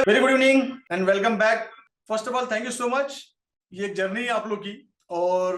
Very good evening and welcome back. First of all thank you so much. ये एक journey है आप लोग की, और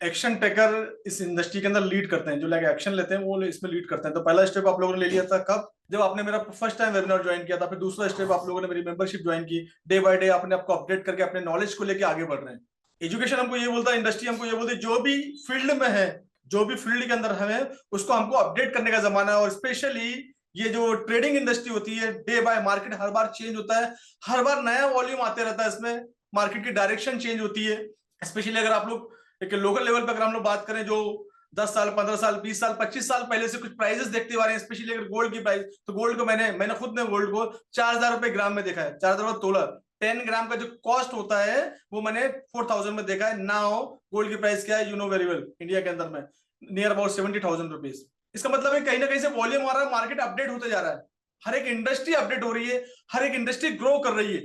एक्शन टेकर इस इंडस्ट्री के अंदर लीड करते हैं, जो लोग एक्शन लेते हैं वो इसमें लीड करते हैं। तो पहला स्टेप आप लोगों ने ले लिया था कब? जब आपने मेरा फर्स्ट टाइम वेबिनार ज्वाइन किया था। फिर दूसरा स्टेप आप लोगों ने मेरी मेंबरशिप ज्वाइन की। डे बाय डे आपने आपको अपडेट करके अपने नॉलेज को लेकर आगे बढ़ रहे हैं। एजुकेशन हमको ये बोलता है, इंडस्ट्री हमको ये बोलती है, जो भी फील्ड में है, जो भी फील्ड के अंदर हमें उसको हमको अपडेट करने का जमाना है। और स्पेशली ये जो ट्रेडिंग इंडस्ट्री होती है, डे बाय मार्केट हर बार चेंज होता है, हर बार नया वॉल्यूम आते रहता है, इसमें मार्केट की डायरेक्शन चेंज होती है। स्पेशली अगर आप लोग एक लोकल लेवल पे अगर हम लोग बात करें, जो 10 साल 15 साल 20 साल 25 साल पहले से कुछ प्राइजेस देखते आ रहे हैं, स्पेशली अगर गोल्ड की प्राइस, तो गोल्ड को मैंने खुद ने गोल्ड को 4,000 रुपए ग्राम में देखा है, 4,000 तोला। 10 ग्राम का जो कॉस्ट होता है वो मैंने 4,000 में देखा है। नाउ गोल्ड की प्राइस क्या है, you know very well, India के अंदर में नियर अबाउट 70,000 रुपीज। इसका मतलब है कहीं ना कहीं से वॉल्यूम आ रहा है, मार्केट अपडेट होते जा रहा है, हर एक इंडस्ट्री अपडेट हो रही है, हर एक इंडस्ट्री ग्रो कर रही है।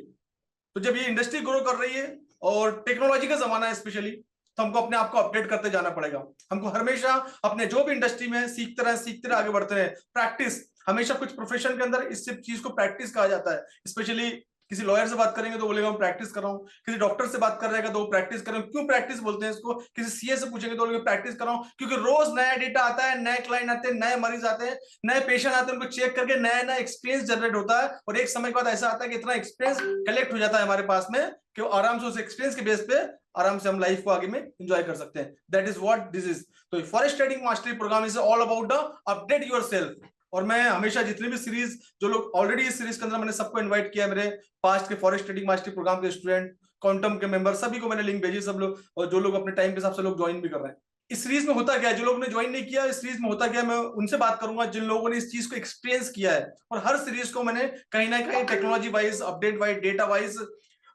तो जब ये इंडस्ट्री ग्रो कर रही है और टेक्नोलॉजी का जमाना है स्पेशली, तो हमको अपने आप को अपडेट करते जाना पड़ेगा। हमको हमेशा अपने जो भी इंडस्ट्री में सीखते रहे आगे बढ़ते रहे। प्रैक्टिस हमेशा, कुछ प्रोफेशन के अंदर इस चीज को प्रैक्टिस कहा जाता है। स्पेशली किसी लॉयर से बात करेंगे तो बोलेगा मैं प्रैक्टिस कर रहा हूँ, किसी डॉक्टर से बात कर रहेगा तो वो प्रैक्टिस कर रहा हूँ। क्यों प्रैक्टिस बोलते हैं इसको? किसी सीए से पूछेंगे तो बोलेंगे प्रैक्टिस कर रहा हूँ, क्योंकि रोज नया डेटा आता है, नए क्लाइंट आते हैं, नए मरीज आते हैं, नए पेशेंट आते हैं, उनको चेक करके नया नया एक्सपीरियंस जनरेट होता है। और एक समय के बाद ऐसा आता है कि इतना एक्सपीरियंस कलेक्ट हो जाता है हमारे पास में कि आराम से उस एक्सपीरियंस के बेस पे आराम से हम लाइफ को आगे में एंजॉय कर सकते हैं। That is what this is. तो forex trading mastery program is all about the update yourself. और मैं हमेशा जितनी भी सीरीज, जो लोग ऑलरेडी इस सीरीज के अंदर, मैंने सबको इनवाइट किया, मेरे पास्ट के फॉरेक्स ट्रेडिंग मास्टरी प्रोग्राम के स्टूडेंट, क्वांटम के मेंबर, सभी को मैंने लिंक भेजी, सब लोग, और जो लोग अपने टाइम के हिसाब से लोग ज्वाइन भी कर रहे हैं। इस सीरीज में होता क्या है, जो लोग ने ज्वाइन नहीं किया, इस सीरीज में होता क्या है, मैं उनसे बात करूंगा जिन लोगों ने इस चीज को एक्सपीरियंस किया है। और हर सीरीज को मैंने कहीं ना कहीं technology wise, update wise, data wise,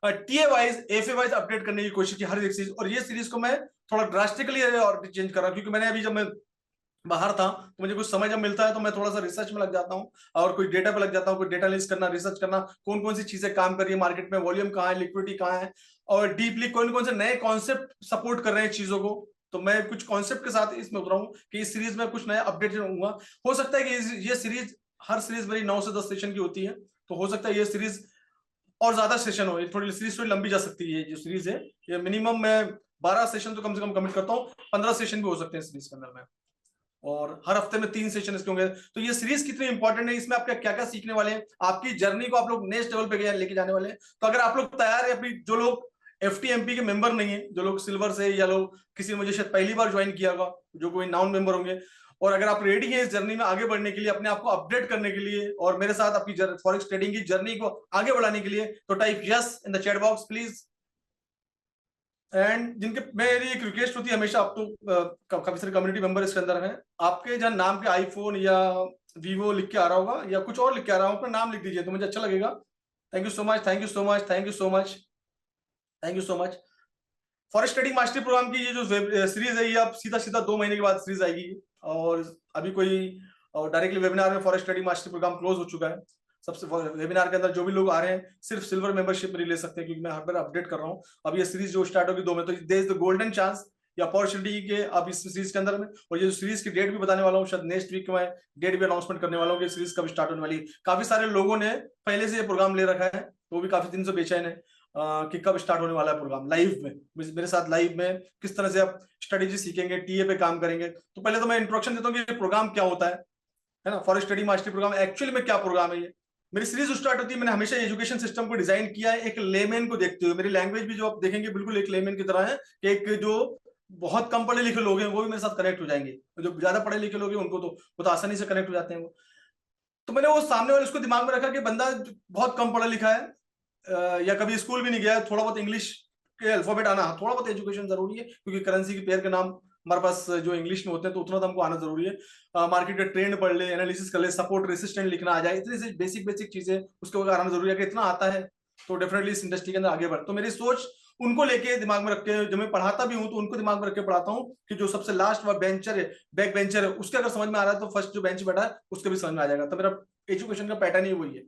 TA wise, FA wise update करने की कोशिश की, हर एक चीज। और ये सीरीज को मैं थोड़ा ड्रास्टिकली और चेंज कर रहा हूँ, क्योंकि मैंने अभी, जब मैं बाहर था तो मुझे कुछ समय जब मिलता है तो मैं थोड़ा सा रिसर्च में लग जाता हूँ, और कोई डेटा पे लग जाता हूँ, कोई डेटा लिस्ट करना, रिसर्च करना, कौन कौन सी चीजें काम कर रही है मार्केट में, वॉल्यूम कहाँ है, लिक्विडिटी कहाँ है, और डीपली कौन कौन से नए कॉन्सेप्ट सपोर्ट कर रहे हैं चीजों को। तो मैं कुछ कॉन्सेप्ट के साथ इसमें उतरा हूँ कि इस सीरीज में कुछ नया अपडेट होऊंगा। हो सकता है कि ये सीरीज, हर सीरीज मेरी 9 से 10 सेशन की होती है, तो हो सकता है ये सीरीज और ज्यादा सेशन हो, थोड़ी सीरीज थोड़ी लंबी जा सकती है। ये जो सीरीज है, ये मिनिमम मैं 12 सेशन तो कम से कम कमिट करता हूँ, 15 सेशन भी हो सकते हैं सीरीज के अंदर में, और हर हफ्ते में 3 सेशन इसके होंगे। तो ये सीरीज कितनी इंपॉर्टेंट है, इसमें आप क्या क्या सीखने वाले हैं, आपकी जर्नी को आप लोग नेक्स्ट लेवल पे लेके जाने वाले हैं। तो अगर आप लोग तैयार है, अपनी जो लोग एफटीएमपी के मेंबर नहीं है, जो लोग सिल्वर से, या लोग किसी ने मुझे शायद पहली बार ज्वाइन किया होगा, जो कोई नॉन मेंबर होंगे, और अगर आप रेडी हैं इस जर्नी में आगे बढ़ने के लिए, अपने आप को अपडेट करने के लिए, और मेरे साथ आपकी फॉरेक्स ट्रेडिंग की जर्नी को आगे बढ़ाने के लिए, तो type yes in the chat box please. And जिनके, मेरी एक रिक्वेस्ट होती है हमेशा, आप तो काफी सारे कम्युनिटी मेंबर इसके अंदर हैं, आपके जहां नाम के आईफोन या वीवो लिख के आ रहा होगा, या कुछ और लिख के आ रहा होगा, अपना नाम लिख दीजिए तो मुझे अच्छा लगेगा। Thank you so much, thank you so much, thank you so much, thank you so much. Forex trading mastery programme की ये जो सीरीज है, ये अब सीधा सीधा 2 महीने के बाद सीरीज आएगी। और अभी कोई डायरेक्टली वेबिनार में forex trading mastery programme close हो चुका है। सबसे वेबिनार के अंदर जो भी लोग आ रहे हैं सिर्फ सिल्वर मेंबरशिप में ले सकते हैं, क्योंकि मैं हर बार अपडेट कर रहा हूँ। अब ये सीरीज जो स्टार्ट होगी 2 में, तो there is the golden chance या अपॉर्चुनिटी के आप इस सीरीज के अंदर में। और ये जो सीरीज की डेट भी बताने वाला हूँ, शायद नेक्स्ट वीक में डेट भी अनाउंसमेंट करने वाला हूँ कि सीरीज कब स्टार्ट होने वाली है। काफी सारे लोगों ने पहले से ये प्रोग्राम ले रखा है, तो वो भी काफी दिन से बेचैन है कि कब स्टार्ट होने वाला है प्रोग्राम लाइव में, मेरे साथ लाइव में किस तरह से आप स्ट्रेटेजी सीखेंगे, टीए पे काम करेंगे। तो पहले तो मैं इंट्रोडक्शन देता हूँ कि ये प्रोग्राम क्या होता है ना। Forex trading mastery programme actually में क्या प्रोग्राम है, ये मेरी सीरीज स्टार्ट होती है, मैंने हमेशा एजुकेशन सिस्टम को डिजाइन किया है एक लेमैन को देखते हुए। मेरी लैंग्वेज भी जो आप देखेंगे बिल्कुल एक लेमैन की तरह है, कि एक जो बहुत कम पढ़े लिखे लोग हैं वो भी मेरे साथ कनेक्ट हो जाएंगे, जो ज्यादा पढ़े लिखे लोग हैं उनको तो बहुत आसानी से कनेक्ट हो जाते हैं वो। तो मैंने वो सामने वाले उसको दिमाग में रखा कि बंदा बहुत कम पढ़ा लिखा है, या कभी स्कूल भी नहीं गया, थोड़ा बहुत इंग्लिश के अल्फाबेट आना, थोड़ा बहुत एजुकेशन जरूरी है, क्योंकि करेंसी के पेयर के नाम हमारे पास जो इंग्लिश में होते हैं, तो उतना तो हमको आना जरूरी है। मार्केट का ट्रेंड पढ़ ले, एनालिसिस कर ले, सपोर्ट रेसिस्टेंट लिखना आ जाए, इतनी सी बेसिक बेसिक चीजें उसके ऊपर आना जरूरी है। कि इतना आता है तो डेफिनेटली इस इंडस्ट्री के अंदर आगे बढ़। तो मेरी सोच उनको लेके दिमाग में रख के, जब मैं पढ़ाता भी हूँ तो उनको दिमाग में रख के पढ़ाता हूँ कि जो सबसे लास्ट बेंचर है, बैक बेंचर है, उसके अगर समझ में आ रहा है तो फर्स्ट जो बेंच बैठा है उसके भी समझ में आ जाएगा। तो मेरा एजुकेशन का पैटर्न ही वही है।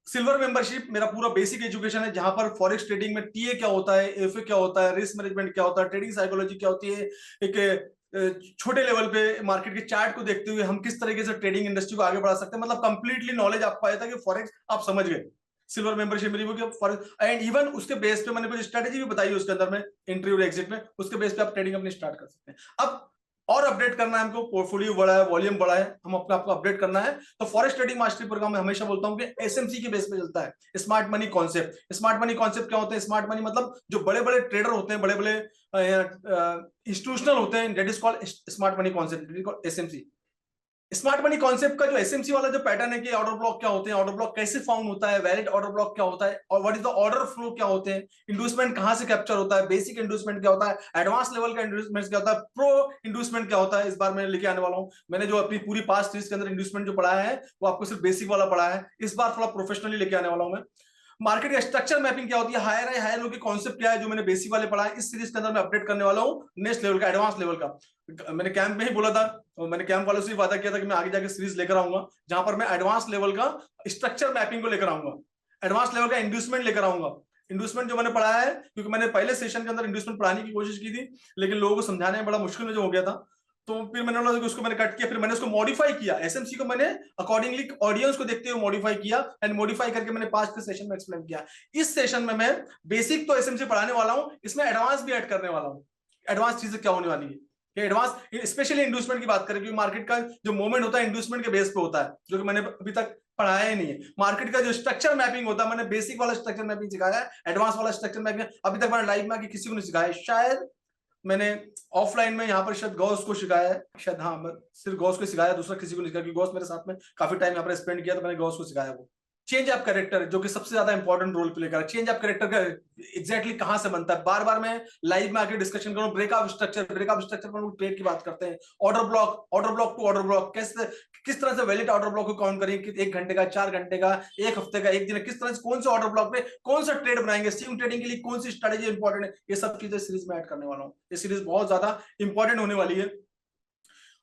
सिल्वर मेंबरशिप मेरा पूरा बेसिक एजुकेशन है, जहां पर फॉरेक्स ट्रेडिंग में टीए क्या होता है, एफए क्या होता है, रिस्क मैनेजमेंट क्या होता है, ट्रेडिंग साइकोलॉजी क्या होती है, एक छोटे लेवल पे मार्केट के चार्ट को देखते हुए हम किस तरीके से ट्रेडिंग इंडस्ट्री को आगे बढ़ा सकते हैं। मतलब कंप्लीटली नॉलेज आपको आया था कि फॉरेक्स आप समझ गए। सिल्वर मेंबरशिप मिली हुई फॉर, एंड इवन उसके बेस पे मैंने कुछ स्ट्रेटेजी भी बताई उसके अंदर में, एंट्री और एग्जिट में, उसके बेस पे आप ट्रेडिंग अपनी स्टार्ट कर सकते हैं। अब और अपडेट करना है हमको, पोर्टफोलियो बड़ा है, वॉल्यूम बड़ा है, हम अपने आपको अपडेट करना है, तो फॉरेक्स ट्रेडिंग मास्टरी प्रोग्राम में हमेशा बोलता हूं कि एसएमसी के बेस पे चलता है, smart money concept. Smart money concept क्या होते हैं? स्मार्ट मनी मतलब जो बड़े बड़े ट्रेडर होते हैं, बड़े बड़े इंस्टीट्यूशनल होते हैं, that is called smart money concept, SMC. Smart money concept का जो एसएमसी वाला जो पैटर्न है कि ऑर्डर ब्लॉक क्या होते हैं, ऑर्डर ब्लॉक कैसे फॉर्म होता है, वैलिड ऑर्डर ब्लॉक क्या होता है, और what is the order flow क्या होते हैं, इंड्यूसमेंट कहां से कैप्चर होता है, बेसिक इंड्यूसमेंट क्या होता है, एडवांस लेवल का इंड्यूसमेंट क्या होता है, प्रो इंड्यूसमेंट क्या होता है, इस बार मैं लेके आने वाला हूं। मैंने जो अपनी पूरी पास्ट सीरीज के अंदर इंड्यूसमेंट जो पढ़ाया है वो आपको सिर्फ बेसिक वाला पढ़ा है, इस बार थोड़ा प्रोफेशनली लेके आने वाला हूं मैं। मार्केट का स्ट्रक्चर मैपिंग क्या होती है, हायर है, हायर लो की कॉन्सेप्ट क्या है, जो मैंने बेसिक वाले पढ़ा है, इस सीरीज के अंदर मैं अपडेट करने वाला हूं नेक्स्ट लेवल का, एडवांस लेवल का। मैंने कैंप में ही बोला था, और मैंने कैंप वालों से भी वादा किया था कि मैं आगे जाके सीरीज लेकर आऊंगा जहां पर मैं एडवांस लेवल का स्ट्रक्चर मैपिंग को लेकर आऊंगा, एडवांस लेवल का इंड्यूसमेंट लेकर आऊंगा। इंड्यूसमेंट जो मैंने पढ़ाया है, क्योंकि मैंने पहले सेशन के अंदर इंड्यूसमेंट पढ़ाने की कोशिश की थी, लेकिन लोगों को समझाने में बड़ा मुश्किल में जो हो गया था, तो फिर मैंने बोला कि उसको मैंने कट किया, फिर मैंने उसको मॉडिफाई किया, एसएमसी को मैंने अकॉर्डिंगली ऑडियंस को देखते हुए मॉडिफाई किया, एंड मॉडिफाई करके मैंने पास्ट के सेशन में एक्सप्लेन किया। इस सेशन में मैं बेसिक तो एसएमसी पढ़ाने वाला हूं, इसमें एडवांस भी ऐड करने वाला हूं। एडवांस चीजें क्या होने वाली है, एडवांस स्पेशली इंड्यूसमेंट की बात करें, क्योंकि मार्केट का जो मूवमेंट होता है इंड्यूसमेंट के बेस पे होता है, जो कि मैंने अभी तक पढ़ाया ही नहीं है। मार्केट का जो स्ट्रक्चर मैपिंग होता है, मैंने बेसिक वाला स्ट्रक्चर मैपिंग सिखाया है, एडवांस वाला स्ट्रक्चर मैपिंग अभी तक मैंने लाइव में आके किसी को नहीं सिखाया, शायद मैंने ऑफलाइन में यहाँ पर शायद गौस को सिखाया है, शायद, हाँ, मैं सिर्फ गौस को सिखाया, दूसरा किसी को नहीं सिखाया, क्योंकि गौस मेरे साथ में काफी टाइम यहाँ पर स्पेंड किया, तो मैंने गौस को सिखाया। वो चेंज ऑफ कैरेक्टर जो कि सबसे ज्यादा इंपॉर्टेंट रोल प्ले कर, चेंज ऑफ कैरेक्टर का एग्जैक्टली कहां से बनता है, बार बार मैं लाइव में आके डिस्कशन करूं। Break of structure, break of structure पर ट्रेड की बात करते हैं। Order block, order block to order block, कैसे किस तरह से वैलिड ऑर्डर ब्लॉक को काउंट करें कि 1 घंटे का, 4 घंटे का, 1 हफ्ते का, 1 दिन, किस तरह से कौन से ऑर्डर ब्लॉक पे कौन सा ट्रेड बनाएंगे, स्विंग ट्रेडिंग के लिए कौन सी स्ट्रेटेजी इंपॉर्टेंट है, ये सब चीजें सीरीज में ऐड करने वाला हूँ। ये सीरीज बहुत ज्यादा इंपॉर्टेंट होने वाली है,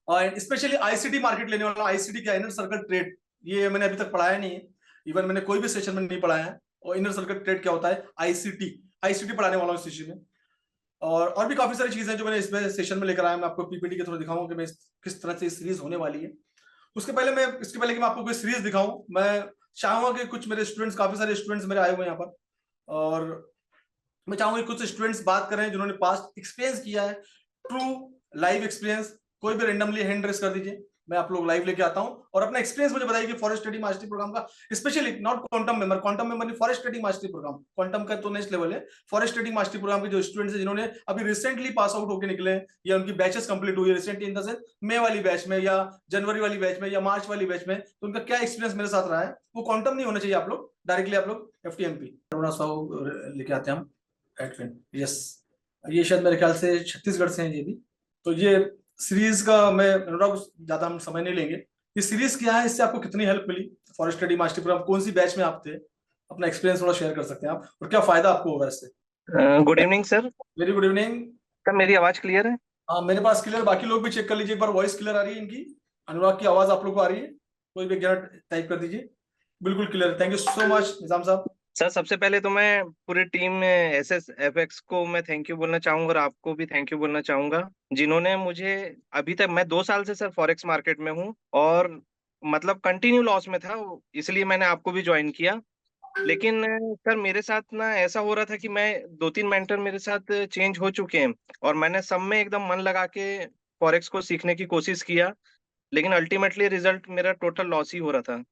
और स्पेशली आईसीटी मार्केट लेने वाला हूं। आईसीटी क्या, इनर सर्कल ट्रेड, ये मैंने अभी तक पढ़ाया नहीं है, इवन मैंने कोई भी सेशन में नहीं पढ़ाया है। और इनर सर्कल ट्रेड क्या होता है, आईसीटी, आईसीटी पढ़ाने वाला हूं इस सेशन में। और भी काफी सारी चीजें जो मैंने इसमें सेशन में लेकर आया, मैं आपको पीपीटी के थ्रू दिखाऊंगा कि मैं किस तरह से सीरीज होने वाली है। उसके पहले मैं, इसके पहले कि मैं आपको कोई सीरीज दिखाऊं, मैं चाहूंगा कि कुछ मेरे स्टूडेंट्स, काफी सारे स्टूडेंट्स मेरे आए हुए हैं यहाँ पर, और मैं चाहूंगा कि कुछ स्टूडेंट्स बात करें जिन्होंने पास्ट एक्सपीरियंस किया है, ट्रू लाइव एक्सपीरियंस। कोई भी रेंडमली हैंड रेस कर दीजिए, मैं आप लोग लाइव लेके आता हूं, और अपना एक्सपीरियंस मुझे बताइए कि फॉरेस्ट ट्रेडिंग मास्टरी प्रोग्राम का, specially not quantum member, quantum member नहीं, forex trading mastery program, quantum का तो नेक्स्ट लेवल है। फॉरेस्ट ट्रेडिंग मास्टरी प्रोग्राम के जो स्टूडेंट्स हैं जिन्होंने अभी रिसेंटली पास आउट होकर निकले, या उनकी बैचेस कंप्लीट हुई है रिसेंटली, इन द सेंस मई वाली बैच में, या जनवरी वाली बैच में, या मार्च वाली बैच में, तो उनका क्या एक्सपीरियंस मेरे साथ रहा है, वो क्वांटम नहीं होना चाहिए। आप लोग डायरेक्टली आप लोग एफटीएमपी लेके आते हैं हम एडविन, यस, ये शायद मेरे ख्याल से छत्तीसगढ़ से हैं ये भी। तो ये सीरीज का मैं ज्यादा हम समय नहीं लेंगे। ये सीरीज क्या है, इससे आपको कितनी हेल्प मिली, फॉरेस्ट स्टडी मास्टर प्रोग्राम कौन सी बैच में आप थे, अपना एक्सपीरियंस थोड़ा शेयर कर सकते हैं आप, और क्या फायदा आपको होगा इससे। Good evening sir. Very good evening. Sir मेरी आवाज क्लियर है? हाँ, मेरे पास क्लियर, बाकी लोग भी चेक कर लीजिए एक बार, वॉइस क्लियर आ रही है इनकी, अनुराग की आवाज आप लोग को आ रही है, कोई भी गलत टाइप कर दीजिए, बिल्कुल clear. Thank you so much निजाम साहब। सर सबसे पहले तो मैं पूरी टीम में SSFX को मैं थैंक यू बोलना चाहूंगा, और आपको भी थैंक यू बोलना चाहूंगा, जिन्होंने मुझे, अभी तक मैं 2 साल से सर फॉरेक्स मार्केट में हूँ, और मतलब कंटिन्यू लॉस में था, इसलिए मैंने आपको भी ज्वाइन किया। लेकिन सर मेरे साथ ना ऐसा हो रहा था कि मैं 2-3 मेंटर मेरे साथ चेंज हो चुके हैं, और मैंने सब में एकदम मन लगा के फॉरेक्स को सीखने की कोशिश किया, लेकिन अल्टीमेटली रिजल्ट मेरा टोटल लॉस ही हो रहा था।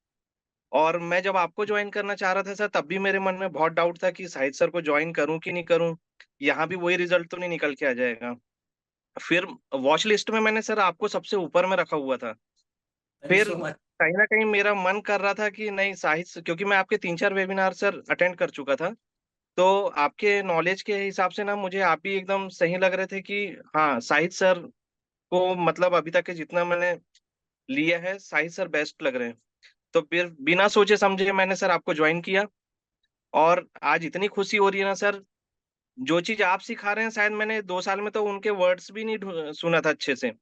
और मैं जब आपको ज्वाइन करना चाह रहा था सर, तब भी मेरे मन में बहुत डाउट था कि शाहिद सर को ज्वाइन करूं कि नहीं करूं, यहाँ भी वही रिजल्ट तो नहीं निकल के आ जाएगा। फिर वॉच लिस्ट में मैंने सर आपको सबसे ऊपर में रखा हुआ था। थैंक यू फिर सो मच। कहीं ना कहीं मेरा मन कर रहा था कि नहीं शाहिद क्योंकि मैं आपके 3-4 वेबिनार सर अटेंड कर चुका था, तो आपके नॉलेज के हिसाब से ना मुझे आप भी एकदम सही लग रहे थे कि हाँ शाहिद सर को, मतलब अभी तक के जितना मैंने लिया है शाहिद सर बेस्ट लग रहे हैं। तो फिर बिना सोचे समझे मैंने सर आपको ज्वाइन किया, और आज इतनी खुशी हो रही है ना सर, जो चीज आप सिखा रहे हैं शायद मैंने 2 साल में तो उनके वर्ड्स भी नहीं सुना था अच्छे से।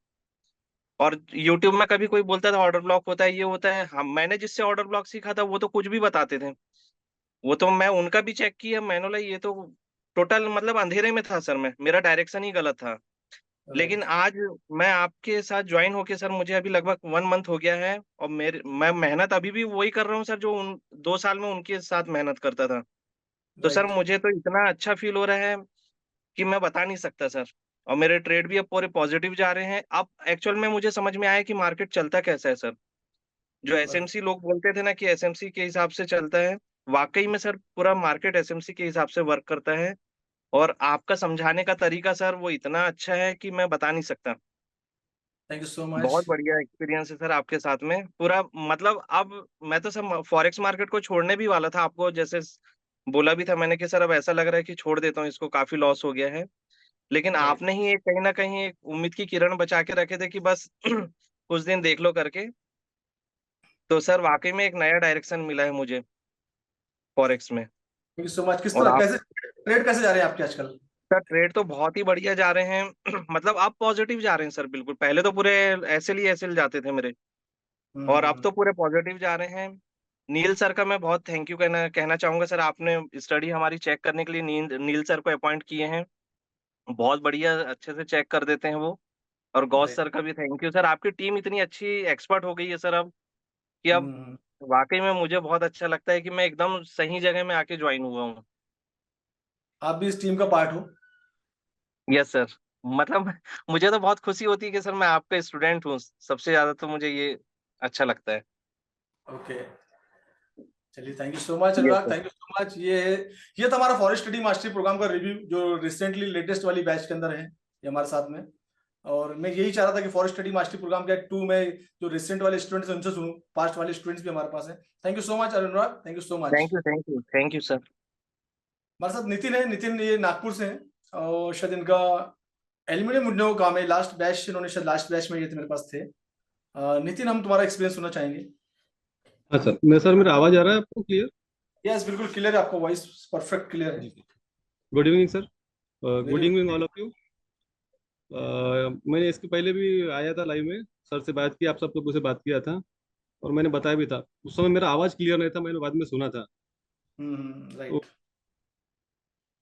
और यूट्यूब में कभी कोई बोलता था ऑर्डर ब्लॉक होता है, ये होता है, हम मैंने जिससे ऑर्डर ब्लॉक सीखा था वो तो कुछ भी बताते थे। वो तो मैं उनका भी चेक किया, मैंने बोला ये तो टोटल मतलब अंधेरे में था सर, मैं मेरा डायरेक्शन ही गलत था। लेकिन राइट। आज मैं आपके साथ ज्वाइन होके सर मुझे अभी लगभग 1 मंथ हो गया है, और मैं मेहनत अभी भी वही कर रहा हूँ सर, जो उन 2 साल में उनके साथ मेहनत करता था। तो सर राइट। मुझे तो इतना अच्छा फील हो रहा है कि मैं बता नहीं सकता सर। और मेरे ट्रेड भी अब पूरे पॉजिटिव जा रहे हैं। अब एक्चुअल में मुझे समझ में आया कि मार्केट चलता कैसा है सर। जो एसएमसी लोग बोलते थे ना कि एसएमसी के हिसाब से चलता है, वाक़ई में सर पूरा मार्केट एसएमसी के हिसाब से वर्क करता है। और आपका समझाने का तरीका सर वो इतना अच्छा है कि मैं बता नहीं सकता। Thank you so much. बहुत बढ़िया एक्सपीरियंस है सर आपके साथ में। पूरा मतलब अब मैं तो सर फॉरेक्स मार्केट को छोड़ने भी वाला था, आपको जैसे बोला भी था मैंने कि सर अब ऐसा लग रहा है कि छोड़ देता हूँ इसको, काफ़ी लॉस हो गया है। लेकिन राइट। आपने ही एक कहीं न कहीं एक उम्मीद की किरण बचा के रखे थे कि बस कुछ दिन देख लो करके। तो सर वाक़ई में एक नया डायरेक्शन मिला है मुझे फॉरेक्स में। Thank you so much. किस और तरह आप कैसे ट्रेड कैसे जा रहे हैं आपके आजकल? सर ट्रेड तो बहुत ही बढ़िया जा रहे हैं। मतलब अब पॉजिटिव जा रहे हैं सर बिल्कुल। पहले तो पूरे एसएल ही एसएल जाते थे मेरे, और अब हम्म। तो पूरे पॉजिटिव जा रहे हैं। नील सर का मैं बहुत थैंक यू कहना कहना चाहूँगा सर, आपने स्टडी हमारी चेक करने के लिए नील नील सर को अपॉइंट किए हैं। बहुत बढ़िया अच्छे से चेक कर देते हैं वो। और गौस राइट। सर का भी थैंक यू सर, आपकी टीम इतनी अच्छी एक्सपर्ट हो गई है सर अब, कि अब हम्म। वाक़ई में मुझे बहुत अच्छा लगता है कि मैं एकदम सही जगह में आके जॉइन हुआ हूँ। आप भी इस टीम का पार्ट हो। Yes sir. मतलब मुझे तो बहुत खुशी होती है कि सर मैं आपका स्टूडेंट हूँ। सबसे ज़्यादा तो मुझे ये अच्छा लगता है। ओके। चलिए, thank you so much yes Anurag, sir. Thank you so much. ये था हमारा फॉरेस्ट स्टडी मास्टरी प्रोग्राम का रिव्यू, जो रिसेंटली लेटेस्ट वाली बैच के अंदर है ये हमारे साथ में। और मैं यही चाह रहा था कि फॉरेस्ट स्टडी मास्टरी प्रोग्राम के 2 में जो रिसेंट वाले स्टूडेंट्स हैं उनसे सुनूं, पास्ट वाले स्टूडेंट्स भी हमारे पास हैं। Thank you so much Anurag, thank you so much. Thank you, thank you, thank you sir. हमारे साथ नितिन है। नितिन ये नागपुर से हैं और शायद इनका एल्यूमिनियम उद्योग का काम है। लास्ट बैच इन्होंने शायद लास्ट बैच में ये थे मेरे पास थे। नितिन, हम तुम्हारा एक्सपीरियंस सुनना चाहेंगे। हाँ सर, सर मेरा आवाज़ आ रहा है आपको क्लियर? यस, बिल्कुल क्लियर है, आपका वॉइस परफेक्ट क्लियर है। जी sir. Good evening sir. Very good evening good. All of you. मैंने इसके पहले भी आया था लाइव में, सर से बात की, आप सब लोगों से बात किया था, और मैंने बताया भी था। उस समय मेरा आवाज़ क्लियर नहीं था, मैंने बाद में सुना था।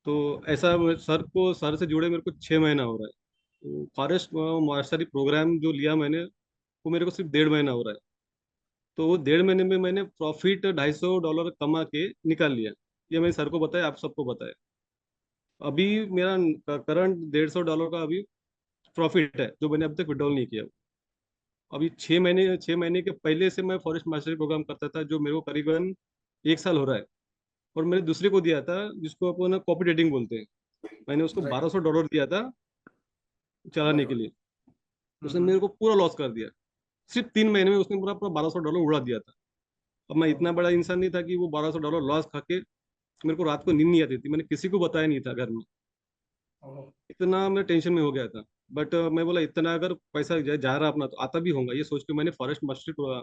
तो, राइट। ऐसा सर को, सर से जुड़े मेरे को 6 महीना हो रहा है। तो फॉरेस्ट मास्टरी प्रोग्राम जो लिया मैंने, वो मेरे को सिर्फ 1.5 महीना हो रहा है। तो वो 1.5 महीने में मैंने प्रॉफिट $250 कमा के निकाल लिया। ये मैंने सर को बताया, आप सबको बताया। अभी मेरा करंट $150 का अभी प्रॉफिट है, जो मैंने अभी तक विड्रॉल नहीं किया। अभी 6 महीने के पहले से मैं फॉरेस्ट मास्टरी प्रोग्राम करता था, जो मेरे को करीबन 1 साल हो रहा है। और मैंने दूसरे को दिया था, जिसको अपन कॉपी ट्रेडिंग बोलते हैं। मैंने उसको राइट। $1200 दिया था चलाने के बराबर। लिए। उसने मेरे को पूरा लॉस कर दिया। सिर्फ 3 महीने में उसने पूरा पूरा $1200 उड़ा दिया था। अब मैं इतना बड़ा इंसान नहीं था कि वो $1200 लॉस खा के मेरे को रात को नींद नहीं आती थी। मैंने किसी को बताया नहीं था घर में। इतना मैं टेंशन में हो गया था। बट मैं बोला, इतना अगर पैसा जा रहा अपना, तो आता भी होगा, ये सोच के मैंने फॉरेस्ट मास्टरी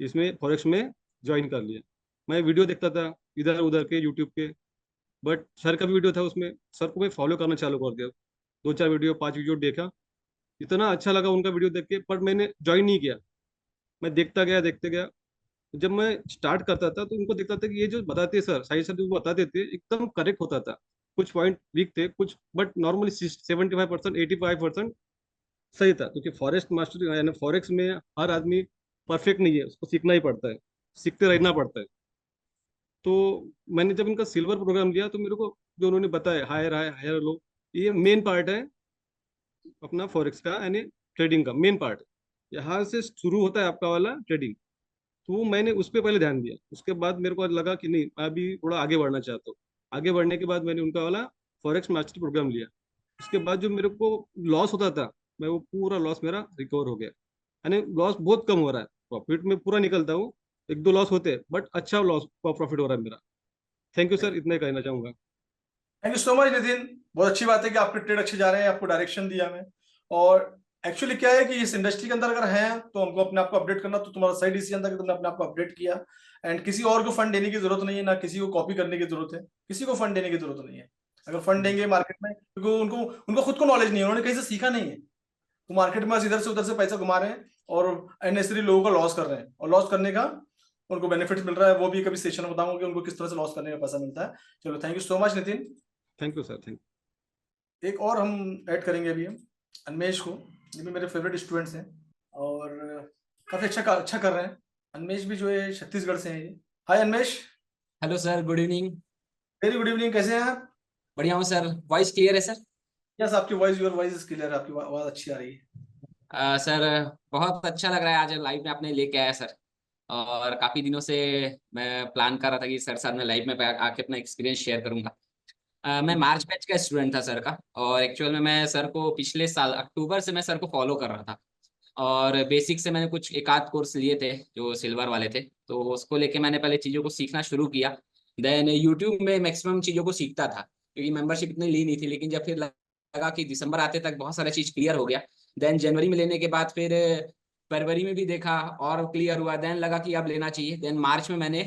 इसमें फॉरेस्ट में ज्वाइन कर लिया। मैं वीडियो देखता था इधर उधर के यूट्यूब के। बट सर का भी वीडियो था उसमें, सर को मैं फॉलो करना चालू कर दिया। 2-4 वीडियो 5 वीडियो देखा, इतना अच्छा लगा उनका वीडियो देख के, पर मैंने ज्वाइन नहीं किया। मैं देखता गया देखते गया। जब मैं स्टार्ट करता था तो उनको देखता था कि ये जो बताते सर, साहिल सर जो बताते थे एकदम करेक्ट होता था। कुछ पॉइंट वीक थे कुछ, बट नॉर्मली 75% 85% सही था। क्योंकि फॉरेस्ट मास्टर यानी फॉरेक्स में हर आदमी परफेक्ट नहीं है, उसको सीखना ही पड़ता है, सीखते रहना पड़ता है। तो मैंने जब इनका सिल्वर प्रोग्राम लिया, तो मेरे को जो उन्होंने बताया, हायर हाई हायर लो, ये मेन पार्ट है अपना फॉरेक्स का, यानी ट्रेडिंग का मेन पार्ट। यहाँ से शुरू होता है आपका वाला ट्रेडिंग। तो मैंने उस पर पहले ध्यान दिया। उसके बाद मेरे को लगा कि नहीं, मैं अभी थोड़ा आगे बढ़ना चाहता हूँ। आगे बढ़ने के बाद मैंने उनका वाला फॉरेक्स मास्टर प्रोग्राम लिया। उसके बाद जो मेरे को लॉस होता था, मैं वो पूरा लॉस मेरा रिकवर हो गया। यानी लॉस बहुत कम हो रहा है, प्रॉफिट में पूरा निकलता हूँ। 1-2 लॉस होते हैं, बट अच्छा लॉस प्रॉफिट हो रहा है मेरा। थैंक यू सर, इतना ही कहना चाहूंगा। Thank you so much Nitin. बहुत अच्छी बात है कि आपके ट्रेड अच्छे जा रहे हैं, आपको डायरेक्शन दिया हमें। और एक्चुअली क्या है कि इस इंडस्ट्री के अंदर अगर हैं तो हमको अपने आप को अपडेट करना, तो तुम्हारा सही डिसीजन था कि तुमने अपने आप को अपडेट किया। एंड किसी और को फंड देने की जरूरत नहीं है, ना किसी को कॉपी करने की जरूरत है। किसी को फंड देने की जरूरत नहीं है। अगर फंड जी देंगे सर। मार्केट में, क्योंकि उनको उनको खुद को नॉलेज नहीं है, उन्होंने कहीं से सीखा नहीं है। तो मार्केट में बस इधर से उधर से पैसा घुमा रहे हैं और अननेसेसरी लोगों का लॉस कर रहे हैं। और लॉस करने का उनको बेनिफिट मिल रहा है, वो भी कभी सेशन में बताऊंगा कि उनको किस तरह से लॉस करने का पैसा मिलता है। चलो, thank you so much Nitin. Thank you sir, thank एक और हम ऐड करेंगे अभी हम। अन्वेश को, ये भी मेरे फेवरेट स्टूडेंट्स हैं और काफी अच्छा कर रहे हैं। अन्वेश भी जो है छत्तीसगढ़ से हैं ये। Hi Anvesh. Hello sir, good evening. Very good evening, कैसे हैं आप? बढ़िया हूँ सर। वॉइस क्लियर है सर? यस, आपकी voice, your voice is clear, आपकी आवाज अच्छी आ रही है। सर, बहुत अच्छा लग रहा है आज लाइव में आपने लेके आया सर। और काफी दिनों से मैं प्लान कर रहा था कि सर साथ में लाइव में आके अपना एक्सपीरियंस शेयर करूंगा। मैं मार्च बैच का स्टूडेंट था सर का, और एक्चुअल में मैं सर को पिछले साल अक्टूबर से मैं सर को फॉलो कर रहा था। और बेसिक से मैंने कुछ एक आध कोर्स लिए थे जो सिल्वर वाले थे, तो उसको लेके मैंने पहले चीज़ों को सीखना शुरू किया। देन यूट्यूब में मैक्सिमम चीज़ों को सीखता था, क्योंकि मेंबरशिप इतनी ली नहीं थी। लेकिन जब फिर लगा कि दिसंबर आते तक बहुत सारा चीज़ क्लियर हो गया, देन जनवरी में लेने के बाद फिर फरवरी में भी देखा और क्लियर हुआ, देन लगा कि अब लेना चाहिए। देन मार्च में मैंने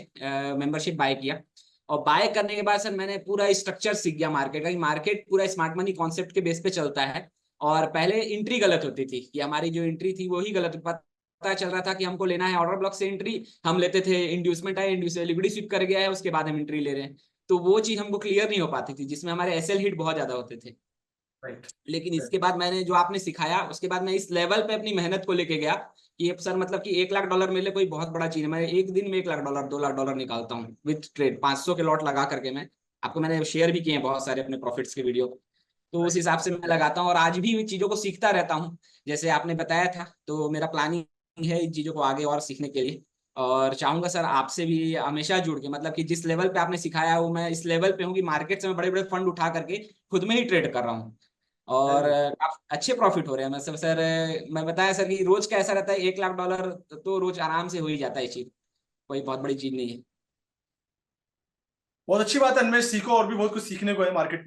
मेंबरशिप बाय किया। और बाय करने के बाद सर मैंने पूरा स्ट्रक्चर सीख गया मार्केट का, कि मार्केट पूरा स्मार्ट मनी कॉन्सेप्ट के बेस पे चलता है। और पहले एंट्री गलत होती थी, कि हमारी जो एंट्री थी वो ही गलत, पता चल रहा था कि हमको लेना है ऑर्डर ब्लॉक से एंट्री, हम लेते थे इंड्यूसमेंट है, इंड्यूस लिक्विडिटी स्वीप कर गया है, उसके बाद हम एंट्री ले रहे हैं। तो वो चीज हमको क्लियर नहीं हो पाती थी, जिसमें हमारे एसएल हिट बहुत ज्यादा होते थे। राइट। लेकिन इसके बाद मैंने जो आपने सिखाया, उसके बाद मैं इस लेवल पे अपनी मेहनत को लेके गया कि सर मतलब कि $1 लाख मेरे लिए कोई बहुत बड़ा चीज है। मैं एक दिन में $1 लाख $2 लाख निकालता हूँ विथ ट्रेड, 500 के लॉट लगा करके। मैं आपको मैंने शेयर भी किए हैं बहुत सारे अपने प्रॉफिट्स के वीडियो। तो उस हिसाब से मैं लगाता हूँ और आज भी चीजों को सीखता रहता हूँ, जैसे आपने बताया था। तो मेरा प्लानिंग है इन चीजों को आगे और सीखने के लिए। और चाहूंगा सर आपसे भी हमेशा जुड़ के, मतलब कि जिस लेवल पे आपने सिखाया है वो मैं इस लेवल पे हूँ कि मार्केट से मैं बड़े बड़े फंड उठा करके खुद में ही ट्रेड कर रहा हूँ। और अच्छे प्रॉफिट हो रहे हैं। मतलब सर मैं बताया सर कि रोज का ऐसा रहता है $1 लाख तो रोज आराम से हो ही जाता है चीज, कोई बहुत बड़ी चीज नहीं है। बहुत अच्छी बात है अन्वेष, सीखो, और भी बहुत कुछ सीखने को है मार्केट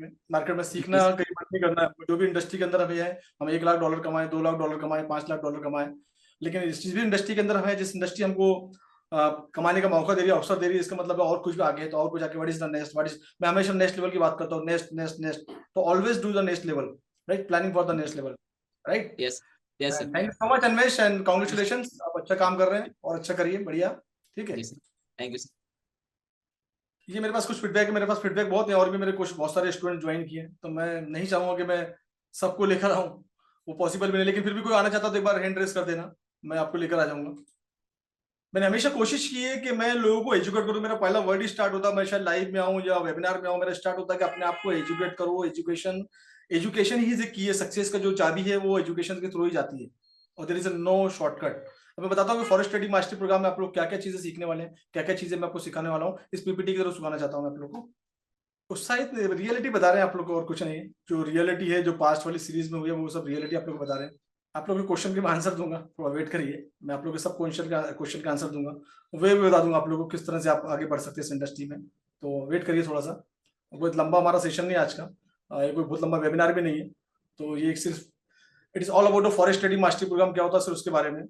में सीखना कहीं बंद नहीं करना है। जो भी इंडस्ट्री के अंदर हमें है, हम $1 लाख कमाए, $2 लाख कमाए, $5 लाख कमाए, लेकिन जिस भी इंडस्ट्री के अंदर हमें, जिस इंडस्ट्री हमको कमाने का मौका दे रही है, अवसर दे रही है, इसका मतलब है और कुछ भी आगे है, तो और कुछ आगे, what is the next, what is, मैं हमेशा नेक्स्ट लेवल की बात करता हूँ, नेक्स्ट नेक्स्ट नेक्स्ट। तो always do the next level, right, planning for the next level, right. Yes, yes sir. Thank you so much Anvesh and congratulation, आप अच्छा काम कर रहे हैं और अच्छा करिए, बढ़िया, ठीक है। जी सर, थैंक यू सर। ये मेरे पास कुछ फीडबैक है, मेरे पास फीडबैक बहुत है, और भी मेरे कुछ बहुत सारे स्टूडेंट ज्वाइन किए हैं, तो मैं नहीं चाहूंगा कि मैं सबको लेकर आऊं, वो पॉसिबल भी नहीं, लेकिन फिर भी कोई आना चाहता तो एक बार हैंड रेस कर देना, मैं आपको लेकर आ जाऊंगा। मैंने हमेशा कोशिश की है कि मैं लोगों को एजुकेट करूं, मेरा पहला वर्ड ही स्टार्ट होता है, मैं शायद लाइव में आऊं या वेबिनार में आऊं, मेरा स्टार्ट होता है कि अपने आप को एजुकेट करो। एजुकेशन, एजुकेशन ही की है सक्सेस का, जो चाबी है वो एजुकेशन के थ्रू ही जाती है, और देयर इज नो शॉर्टकट। अब मैं बताता हूँ कि फॉरेस्ट ट्रेडिंग मास्टरी प्रोग्राम में आप लोग क्या क्या चीजें सीखने वाले हैं, क्या क्या चीजें मैं आपको सिखाने वाला हूँ, इस पीपीटी की तरफ सिखाना चाहता हूँ मैं आप लोग को। उत्साहित रियलिटी बता रहे हैं आप लोग को, और कुछ नहीं है। जो रियलिटी है, जो पास्ट वाली सीरीज में हुई है, वो सब रियलिटी आप लोग को बता रहे हैं। आप लोगों के क्वेश्चन के मैं आंसर दूंगा, थोड़ा वेट करिए, मैं आप लोग के सब क्वेश्चन का आंसर दूंगा, वे भी बता दूंगा आप लोगों को किस तरह से आप आगे बढ़ सकते हैं इस इंडस्ट्री में। तो वेट करिए थोड़ा सा, बहुत लंबा हमारा सेशन नहीं है आज का, ये कोई बहुत लंबा वेबिनार भी नहीं है। तो ये सिर्फ it is all about the forex study mastery programme, क्या होता है सर उसके बारे में।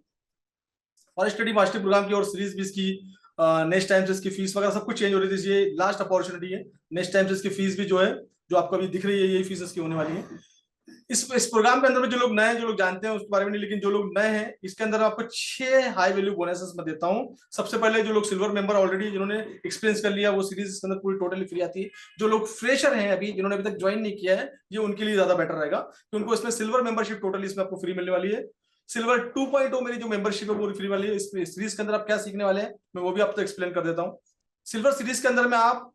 फॉरेस्ट स्टडी मास्टरी प्रोग्राम की और सीरीज भी इसकी नेक्स्ट टाइम से इसकी फीस वगैरह सब कुछ चेंज हो रही थी, ये लास्ट अपॉर्चुनिटी है। नेक्स्ट टाइम से इसकी फीस भी जो है, जो आपको अभी दिख रही है, यही फीस इसकी होने वाली है। इस प्रोग्राम के अंदर में जो लोग नए हैं, जो लोग जानते हैं उसके बारे में नहीं, लेकिन जो लोग नए हैं, इसके अंदर आपको 6 हाई वैल्यू बोनसेस मैं देता हूं। सबसे पहले जो लोग सिल्वर मेंबर ऑलरेडी जिन्होंने एक्सपीरियंस कर लिया, वो सीरीज इसके अंदर पूरी टोटली फ्री आती है। जो लोग फ्रेशर हैं अभी, जिन्होंने अभी तक ज्वाइन नहीं किया है, ये उनके लिए ज्यादा बेटर रहेगा कि उनको इसमें सिल्वर मेंबरशिप टोटली इसमें आपको फ्री मिलने वाली है। सिल्वर 2.0 मेरी जो मेंबरशिप है वो फ्री वाली है। इस सीरीज के अंदर आप क्या सीखने वाले हैं, मैं वो भी आपको एक्सप्लेन कर देता हूँ। सिल्वर सीरीज के अंदर में आप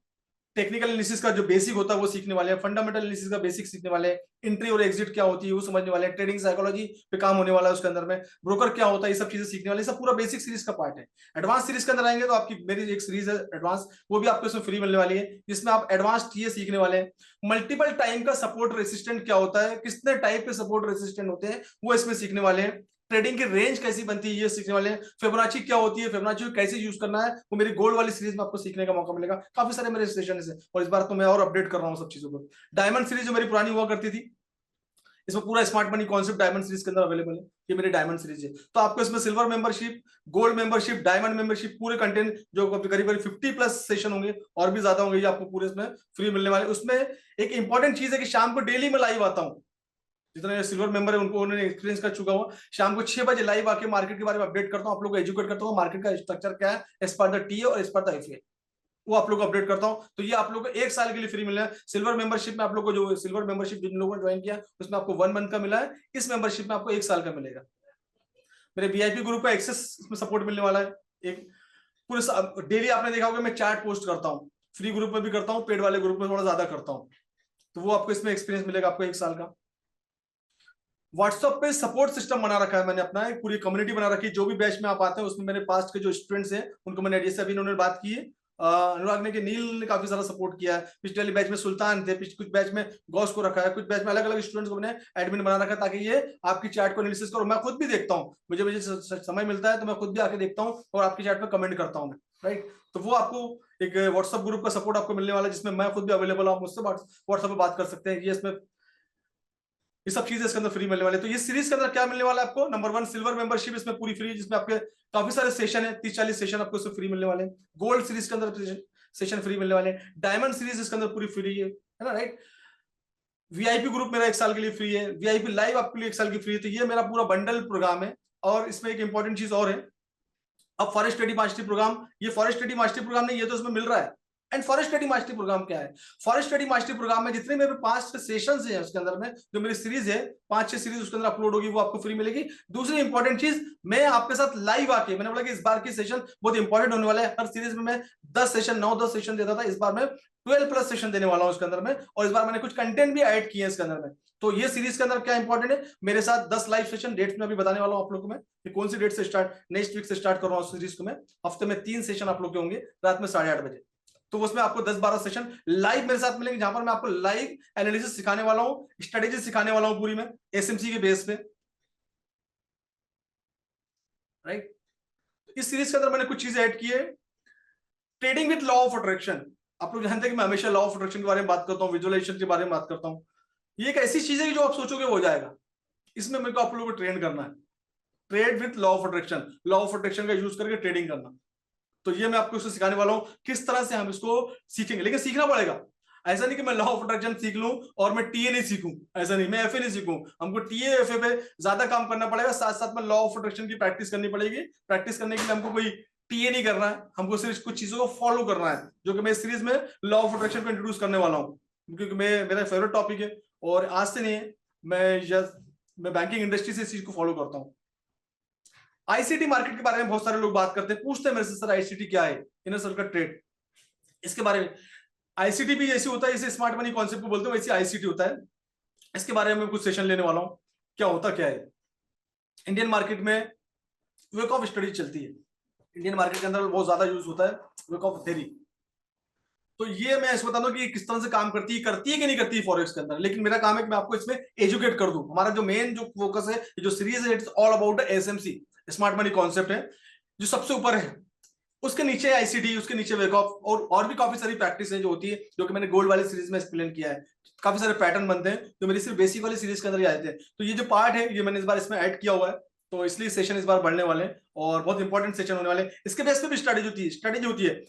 टेक्निकल एनालिसिस का जो बेसिक होता है वो सीखने वाले हैं, फंडामेंटल एनालिसिस का बेसिक सीखने वाले हैं, एंट्री और एग्जिट क्या होती है वो समझने वाले हैं, ट्रेडिंग साइकोलॉजी पे काम होने वाला है उसके अंदर में, ब्रोकर क्या होता है, ये सब चीजें सीखने वाले, सब पूरा बेसिक सीरीज का पार्ट है। एडवांस सीरीज के अंदर आएंगे तो आपकी मेरी एक सीरीज है एडवांस, वो भी आपको इसमें फ्री मिलने वाली है, जिसमें आप एडवांस टीए सीखने वाले हैं। मल्टीपल टाइम का सपोर्ट रेसिस्टेंट क्या होता है, कितने टाइप के सपोर्ट रेसिस्टेंट होते हैं वो इसमें सीखने वाले हैं। ट्रेडिंग की रेंज कैसी बनती है ये सीखने वाले हैं। फिबोनाची क्या होती है, फिबोनाची को कैसे यूज करना है, वो मेरी गोल्ड वाली सीरीज में आपको सीखने का मौका मिलेगा। काफी सारे मेरे सेशन है, और इस बार तो मैं और अपडेट कर रहा हूँ सब चीजों को। डायमंड सीरीज जो मेरी पुरानी हुआ करती थी, इसमें पूरा smart money concept diamond series के अंदर अवेलेबल है, ये मेरी डायमंड सीरीज है। तो आपको इसमें silver membership, gold membership, diamond membership, पूरे कंटेंट जो करीब 50+ सेशन होंगे और भी ज्यादा होंगे, ये आपको पूरे इसमें फ्री मिलने वाले। उसमें एक इंपॉर्टेंट चीज है कि शाम को डेली में लाइव आता हूँ, जितने सिल्वर मेंबर है उनको उन्होंने एक्सपीरियंस कर चुका हूँ। शाम को 6 बजे लाइव आके मार्केट के बारे में अपडेट करता हूँ, आप लोगों को एजुकेट करता हूँ, मार्केट का स्ट्रक्चर क्या है एज पर द टीए और एज पर द एफए। वो आप लोग को अपडेट करता हूं। तो ये आप लोग को 1 साल के लिए फ्री मिल रहा है। सिल्वर मेंबरशिप में आप लोग को जो सिल्वर मेंबरशिप जिन लोगों ने ज्वाइन किया उसमें आपको 1 मंथ का मिला है, इस मेंबरशिप में आपको 1 साल का मिलेगा। मेरे वीआईपी ग्रुप का एक्सेस में सपोर्ट मिलने वाला है। एक पूरे डेली आपने देखा होगा मैं चार्ट पोस्ट करता हूँ, फ्री ग्रुप में भी करता हूँ, पेड वाले ग्रुप में थोड़ा ज्यादा करता हूँ, तो वो आपको इसमें एक्सपीरियंस मिलेगा आपको 1 साल का। व्हाट्सएप पे सपोर्ट सिस्टम बना रखा है मैंने अपना, एक पूरी कम्युनिटी बना रखी है। जो भी बैच में आप आते हैं उसमें मेरे पास्ट के जो स्टूडेंट्स हैं उनको मैंने जैसे अभी इन्होंने बात की है, अनुराग ने कि नील ने काफी सारा सपोर्ट किया है। पिछले वाले बैच में सुल्तान थे, कुछ बैच में गौस को रखा है, कुछ बैच में अलग अलग स्टूडेंट्स को मैंने एडमिन बना रखा है, ताकि ये आपकी चैट को एनालिसिस करो। मैं खुद भी देखता हूँ, मुझे समय मिलता है तो मैं खुद भी आके देखता हूँ और आपकी चैट में कमेंट करता हूँ मैं, राइट। तो वो आपको एक व्हाट्सएप ग्रुप का सपोर्ट आपको मिलने वाला है, जिसमें मैं खुद भी अवेलेबल हूँ, आप मुझसे व्हाट्सएप पे बात कर सकते हैं। ये इसमें ये सब चीजें इसके अंदर फ्री मिलने वाले। तो ये सीरीज के अंदर क्या मिलने वाला है आपको, नंबर 1 सिल्वर मेंबरशिप इसमें पूरी फ्री है, जिसमें आपके काफी सारे सेशन है, 30-40 सेशन आपको इसमें फ्री मिलने वाले हैं। गोल्ड सीरीज के अंदर सेशन फ्री मिलने वाले हैं। डायमंड सीरीज इसके अंदर पूरी फ्री है ना, राइट। वीआईपी ग्रुप मेरा 1 साल के लिए फ्री है, वीआईपी लाइव आपके लिए 1 साल की फ्री है। तो ये मेरा पूरा बंडल प्रोग्राम है। और इसमें एक इंपॉर्टेंट चीज और है, अब फॉरेस्ट स्टडी मास्टरी प्रोग्राम, ये फॉरेस्ट स्टडी मास्टरी प्रोग्राम नहीं, ये तो इसमें मिल रहा है। And forex study mastery programme क्या है, फॉरेस्ट स्टडी मास्टरी प्रोग्राम में जितने मेरे 5 सेशंस हैं उसके अंदर में, जो मेरी सीरीज है 5-6 सीरीज उसके अंदर अपलोड होगी, वो आपको फ्री मिलेगी। दूसरी इंपॉर्टेंट चीज, मैं आपके साथ लाइव आके, मैंने बोला कि इस बार की सेशन बहुत इंपॉर्टेंट होने वाला है। हर सीरीज में मैं 10 सेशन 9-10 सेशन देता था, इस बार मैं 12+ सेशन देने वाला हूं उसके अंदर में। और इस बार मैंने कुछ कंटेंट भी ऐड किए हैं इसके अंदर में। तो ये सीरीज के अंदर क्या इंपॉर्टेंट है, मेरे साथ 10 लाइव सेशन डेट्स में अभी बताने वाला हूं आप लोगों को मैं, कि कौन सी डेट से स्टार्ट, नेक्स्ट वीक से स्टार्ट कर रहा हूं सीरीज को मैं। हफ्ते में 3 सेशन आप लोग के होंगे रात में 8:30 बजे। तो उसमें आपको 10-12 सेशन लाइव मेरे साथ मिलेंगे, जहां पर मैं आपको लाइव एनालिसिस सिखाने वाला हूं, स्ट्रेटेजी सिखाने वाला हूं पूरी में एसएमसी के बेस पे, राइट। इस सीरीज के अंदर मैंने कुछ चीजें ऐड की है। Trading with law of attraction, आप लोग जानते हैं कि मैं हमेशा लॉ ऑफ अट्रैक्शन के बारे में बात करता हूं, विजुअलाइजेशन के बारे में बात करता हूं। ये एक ऐसी चीज है जो आप सोचोगे वो हो जाएगा, इसमें मेरे को आप लोगों को ट्रेन करना है। Trade with law of attraction, law of attraction का यूज करके ट्रेडिंग करना। तो ये मैं आपको इसको सिखाने वाला हूं, किस तरह से हम इसको सीखेंगे। लेकिन सीखना पड़ेगा, ऐसा नहीं कि मैं लॉ ऑफ अट्रैक्शन सीख लूं और मैं टीए नहीं सीखूं, ऐसा नहीं, मैं एफए नहीं सीखूं। हमको टीए एफए पे ज्यादा काम करना पड़ेगा, साथ साथ में लॉ ऑफ अट्रैक्शन की प्रैक्टिस करनी पड़ेगी। प्रैक्टिस करने के लिए हमको कोई टीए नहीं करना है, हमको सिर्फ कुछ चीजों को फॉलो करना है, जो कि मैं इस सीरीज में लॉ ऑफ अट्रैक्शन को इंट्रोड्यूस करने वाला हूं, क्योंकि मेरा फेवरेट टॉपिक है। और आज से नहीं, मैं बैंकिंग इंडस्ट्री से इस चीज को फॉलो करता हूं। आईसीटी मार्केट के बारे में बहुत सारे लोग बात करते हैं, पूछते हैं मेरे से, सर आईसीटी क्या है, इनर सर्किट ट्रेड, इसके बारे में। आईसीटी भी जैसे होता है, जैसे स्मार्ट मनी कॉन्सेप्ट को बोलते हैं, वैसे आईसीटी होता है। इसके बारे में कुछ सेशन लेने वाला हूं, क्या होता क्या है। इंडियन मार्केट में वेक ऑफ स्टडी चलती है, इंडियन मार्केट के अंदर बहुत ज्यादा यूज होता है वेक ऑफ थ्योरी। तो ये मैं ऐसे बता दूं कि किस तरह से काम करती है कि नहीं करती है फॉरेक्स के अंदर। लेकिन मेरा काम है कि मैं आपको इसमें एजुकेट कर दूं। हमारा जो मेन जो फोकस है, जो सीरीज है, it's all about SMC, smart money concept है, जो सबसे ऊपर है। उसके नीचे आईसीटी, उसके नीचे वेक ऑफ, और भी काफी सारी प्रैक्टिस है जो होती है, जो कि मैंने गोल्ड वाली सीरीज में एक्सप्लेन किया है। काफी सारे पैटर्न बनते हैं जो मेरी सिर्फ बेसिक वाली सीरीज के अंदर ही आए थे। तो ये जो पार्ट है, ये मैंने इस बार इसमें ऐड किया हुआ है, तो इसलिए सेशन इस बार बढ़ने वाले हैं और बहुत इंपॉर्टेंट सेशन होने वाले हैं। इसके बेस पे भी स्ट्रेटेजी होती है।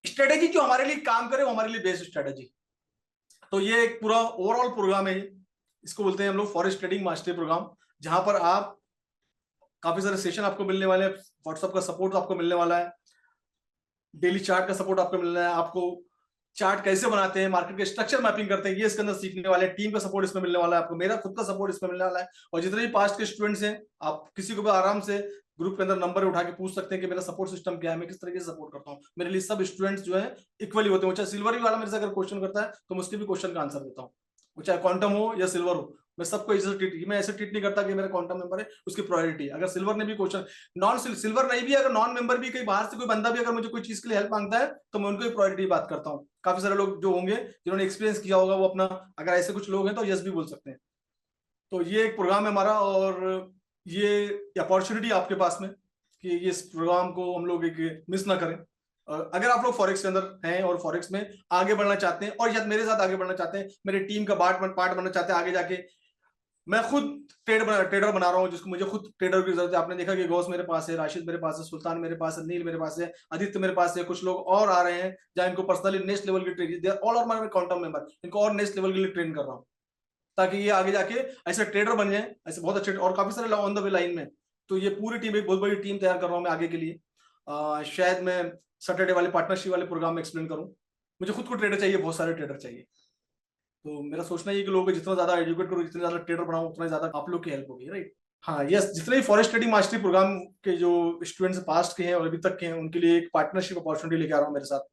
स्ट्रेटेजी जो हमारे लिए काम करे वो हमारे लिए बेस्ट स्ट्रेटेजी। तो ये एक पूरा ओवरऑल प्रोग्राम है, इसको बोलते हैं हम लोग फॉरेस्ट ट्रेडिंग मास्टरी प्रोग्राम, जहां पर आप काफी सारे सेशन आपको मिलने वाले हैं, व्हाट्सएप का सपोर्ट आपको मिलने वाला है, डेली चार्ट का सपोर्ट आपको मिलना है, आपको चार्ट कैसे बनाते हैं, मार्केट के स्ट्रक्चर मैपिंग करते हैं, ये इसके अंदर सीखने वाले हैं। टीम का सपोर्ट इसमें मिलने वाला है आपको, मेरा खुद का सपोर्ट इसमें मिलने वाला है। और जितने भी पास्ट के स्टूडेंट्स हैं, आप किसी को भी आराम से ग्रुप के अंदर नंबर उठा के पूछ सकते हैं कि मेरा सपोर्ट सिस्टम क्या है, मैं किस तरीके से सपोर्ट करता हूँ। मेरे लिए सब स्टूडेंट्स जो है इक्वली होते हैं, चाहे सिल्वर वाला मेरे से अगर क्वेश्चन करता है तो मैं उसके भी क्वेश्चन का आंसर देता हूँ, चाहे क्वांटम हो या सिल्वर हो। मैं सबको मैं ऐसे ट्रीट नहीं करता कि मेरा क्वांटम मेंबर है उसकी प्रायोरिटी। अगर सिल्वर ने भी क्वेश्चन, नॉन सिल्वर नहीं भी, अगर नॉन मेंबर भी, कहीं बाहर से कोई बंदा भी अगर मुझे कोई चीज के लिए हेल्प मांगता है तो मैं उनको प्रायोरिटी बात करता हूँ। काफी सारे लोग जो होंगे जिन्होंने एक्सपीरियंस किया होगा वो अपना, अगर ऐसे कुछ लोग हैं तो यस भी बोल सकते हैं। तो ये एक प्रोग्राम है हमारा, और ये अपॉर्चुनिटी आपके पास में कि इस प्रोग्राम को हम लोग एक मिस ना करें। अगर आप लोग फॉरेक्स के अंदर हैं और फॉरेक्स में आगे बढ़ना चाहते हैं, और शायद मेरे साथ आगे बढ़ना चाहते हैं, मेरे टीम का पार्ट बनना चाहते हैं आगे जाके, मैं खुद ट्रेडर बना रहा हूं, जिसको मुझे खुद ट्रेडर की जरूरत है। आपने देखा कि गौस मेरे पास है, राशिद मेरे पास है, सुल्तान मेरे पास है, नील मेरे पास है, आदित्य मेरे पास है, कुछ लोग और आ रहे हैं जहां इनको पर्सनली नेक्स्ट लेवल की training, all are my counter member, इनको और नेक्स्ट लेवल के लिए ट्रेन कर रहा हूं, ताकि ये आगे जाके ऐसे ट्रेडर बन जाए, ऐसे बहुत अच्छे, और काफी सारे ऑन द वे लाइन में। तो ये पूरी टीम, एक बहुत बड़ी टीम तैयार कर रहा हूं मैं आगे के लिए। शायद मैं सैटरडे वाले पार्टनरशिप वाले प्रोग्राम में एक्सप्लेन करूं। मुझे खुद को ट्रेडर चाहिए, बहुत सारे ट्रेडर चाहिए। तो मेरा सोचना ये कि लोगों को जितना ज्यादा एजुकेट करो, जितने ज्यादा ट्रेडर बनाऊं, उतना ज्यादा आप लोग की हेल्प होगी, राइट। हाँ यस, जितने भी फॉरेस्ट ट्रेडिंग मास्टरी प्रोग्राम के जो स्टूडेंट्स पास्ट के हैं और अभी तक के हैं, उनके लिए एक पार्टनरशिप अपॉर्चुनिटी लेके आ रहा हूँ मेरे साथ।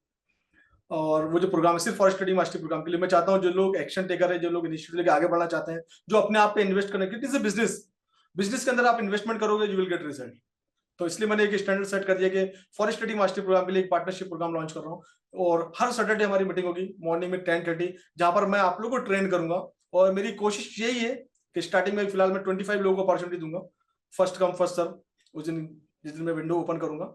और वो जो प्रोग्राम है सिर्फ फॉरेस्ट ट्रेडिंग मास्टरी प्रोग्राम के लिए, मैं चाहता हूँ जो लोग एक्शन टेकर है, जो लोग इनिशिएटिव लेके आगे बढ़ना चाहते हैं, जो अपने आप पे इन्वेस्ट करने के बिजनेस बिजनेस के अंदर आप इन्वेस्टमेंट करोगे, यू विल गेट रिजल्ट। तो इसलिए मैंने एक स्टैंडर्ड सेट कर दिया कि फॉरेस्ट ट्रेडिंग मास्टरी प्रोग्राम के लिए एक पार्टनरशिप प्रोग्राम लॉन्च कर रहा हूँ। और हर सैटरडे हमारी मीटिंग होगी मॉर्निंग में 10:30, जहां पर मैं आप लोगों को ट्रेन करूंगा। और मेरी कोशिश यही है कि स्टार्टिंग में फिलहाल मैं 25 लोगों को अपॉर्चुनिटी दूंगा, फर्स्ट कम फर्स्ट सर्व। उस दिन जिस दिन मैं विंडो ओपन करूंगा,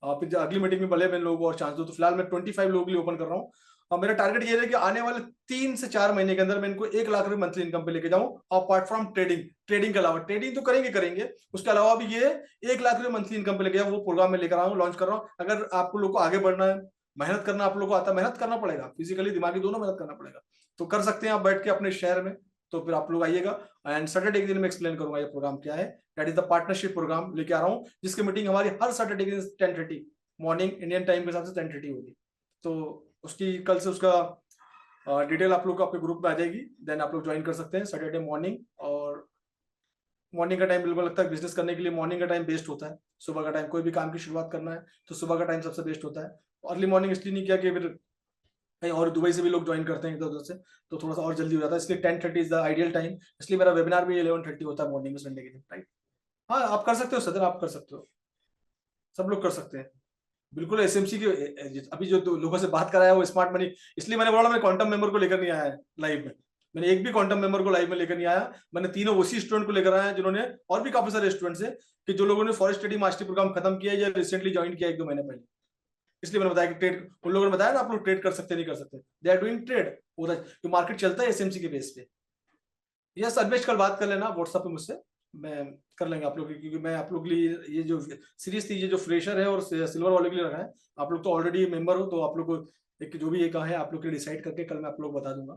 फिर अगली मीटिंग में भले मैं लोगों को और चांस दूं। तो फिलहाल मैं 25 लोगों के लिए ओपन कर रहा हूँ। और मेरा टारगेट ये है कि आने वाले 3 से 4 महीने के अंदर मैं इनको 1 लाख रुपए मंथली इनकम पे लेके जाऊं, अपार्ट फ्रॉम ट्रेडिंग के अलावा। ट्रेडिंग तो करेंगे, उसके अलावा भी ये 1 लाख रुपए मंथली इनकम पे लेके जाऊं, वो प्रोग्राम में लेकर आऊं, लॉन्च कर रहा हूं। अगर आप लोग को आगे बढ़ना है, मेहनत करना आप लोग को आता है, मेहनत करना पड़ेगा, फिजिकली दिमागी दोनों मेहनत करना पड़ेगा, तो कर सकते हैं आप बैठ के अपने शहर में। तो फिर आप लोग आइएगा, एंड सैटरडे के दिन मैं एक्सप्लेन करूंगा ये प्रोग्राम क्या है। That is the partnership programme लेके आ रहा हूँ, जिसकी मीटिंग हमारी हर सैटरडे के दिन 10:30 मॉर्निंग इंडियन टाइम के हिसाब से 10:30 होगी। तो उसकी कल से उसका डिटेल आप लोग को आपके ग्रुप में आ जाएगी, देन आप लोग ज्वाइन कर सकते हैं सैटरडे मॉर्निंग। और मॉर्निंग का टाइम बिल्कुल लगता है बिजनेस करने के लिए मॉर्निंग का टाइम बेस्ट होता है। सुबह का टाइम, कोई भी काम की शुरुआत करना है तो सुबह का टाइम सबसे बेस्ट होता है। अर्ली मॉर्निंग इसलिए नहीं किया कि फिर कहीं और दुबई से भी लोग ज्वाइन करते हैं इधर उधर से, तो थोड़ा सा और जल्दी हो जाता है, इसलिए 10:30 इज द आइडियल टाइम। इसलिए मेरा वेबिनार भी 11:30 होता है मॉर्निंग में संडे के दिन, राइट। हाँ आप कर सकते हो सदर, आप कर सकते हो, सब लोग कर सकते हैं बिल्कुल। एसएमसी के अभी जो लोगों से बात कराया वो स्मार्ट मनी, इसलिए मैंने बोला मैं क्वांटम मेंबर को लेकर नहीं आया लाइव में। मैंने एक भी क्वांटम मेंबर को लाइव में लेकर नहीं आया, मैंने तीनों उसी स्टूडेंट को लेकर आया जिन्होंने, और भी काफी सारे स्टूडेंट्स हैं कि जो लोगों ने फॉरेस्ट ट्रेडिंग मास्टरी प्रोग्राम खत्म किया या रिसेंटली ज्वाइन किया 1-2 महीने पहले। इसलिए मैंने बताया कि ट्रेड, उन लोगों ने बताया ना आप लोग ट्रेड कर सकते नहीं कर सकते, दे आर डूइंग ट्रेड, तो मार्केट चलता है एसएमसी के बेस पे। यस अन्वेश, कल बात कर लेना व्हाट्सएप पे मुझसे, मैं कर लेंगे आप लोग, क्योंकि मैं आप लोग के लिए ये जो सीरीज थी, ये जो फ्रेशर है और सिल्वर वाले के लिए रखा है। आप लोग तो ऑलरेडी मेंबर हो, तो आप लोग को एक जो भी एक है आप लोग के डिसाइड करके कल मैं आप लोग बता दूंगा।